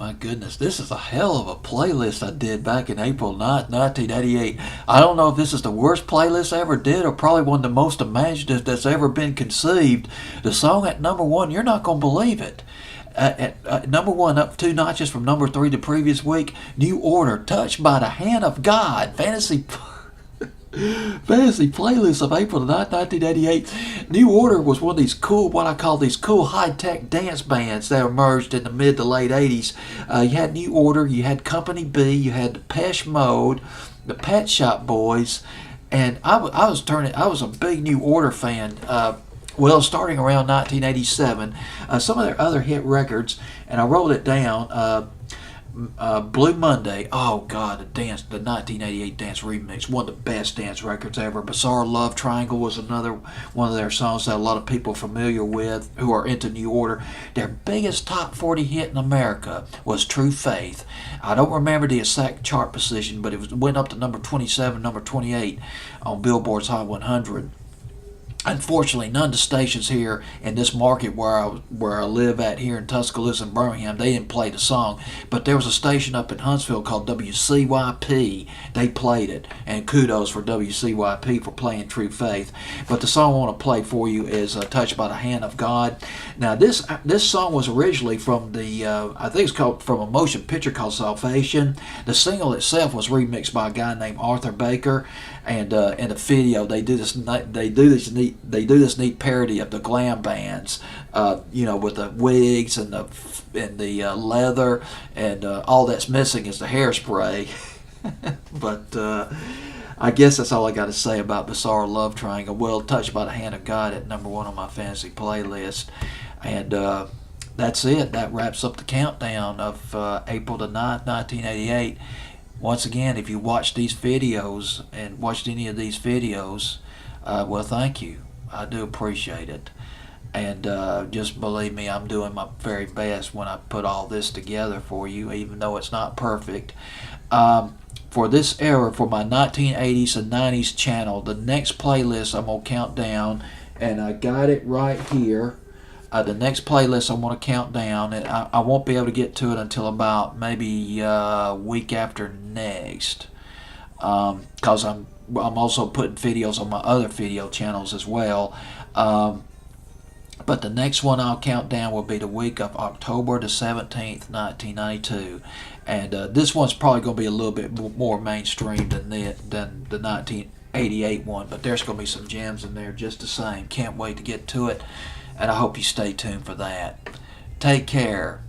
My goodness, this is a hell of a playlist I did back in April 9th, 1988. I don't know if this is the worst playlist I ever did or probably one of the most imaginative that's ever been conceived. The song at number one, you're not going to believe it. At number one, up 2 notches from number three the previous week, New Order, Touched by the Hand of God, Fantasy playlist of April the 9th, 1988. New Order was one of these cool, what I call these cool high-tech dance bands that emerged in the mid to late 80s. You had New Order, you had Company B, you had Depeche Mode, the Pet Shop Boys, and I was a big New Order fan. Well, starting around 1987, some of their other hit records, and I wrote it down. Blue Monday, oh God, the 1988 dance remix, one of the best dance records ever. Bizarre Love Triangle was another one of their songs that a lot of people are familiar with who are into New Order. Their biggest top 40 hit in America was True Faith. I don't remember the exact chart position, but went up to number 27, number 28 on Billboard's Hot 100. Unfortunately, none of the stations here in this market where I live at here in Tuscaloosa and Birmingham, they didn't play the song. But there was a station up in Huntsville called WCYP. They played it, and kudos for WCYP for playing True Faith. But the song I want to play for you is "Touched by the Hand of God." Now, this song was originally from the I think it's called from a motion picture called Salvation. The single itself was remixed by a guy named Arthur Baker. And in the video, they do this neat parody of the glam bands, with the wigs and the leather, and all that's missing is the hairspray. But I guess that's all I got to say about Bizarre Love Triangle. Well, Touched by the Hand of God at number one on my fantasy playlist, and that's it. That wraps up the countdown of April the 9th, 1988. Once again, if you watched these videos and watched any of these videos, well, thank you. I do appreciate it. And just believe me, I'm doing my very best when I put all this together for you, even though it's not perfect. For this era, for my 1980s and 90s channel, the next playlist I'm going to count down, and I got it right here. The next playlist I want to count down, and I won't be able to get to it until about maybe week after next, because I'm also putting videos on my other video channels as well. But the next one I'll count down will be the week of October the 17th, 1992, and this one's probably going to be a little bit more mainstream than the 1988 one, but there's going to be some gems in there just the same. Can't wait to get to it. And I hope you stay tuned for that. Take care.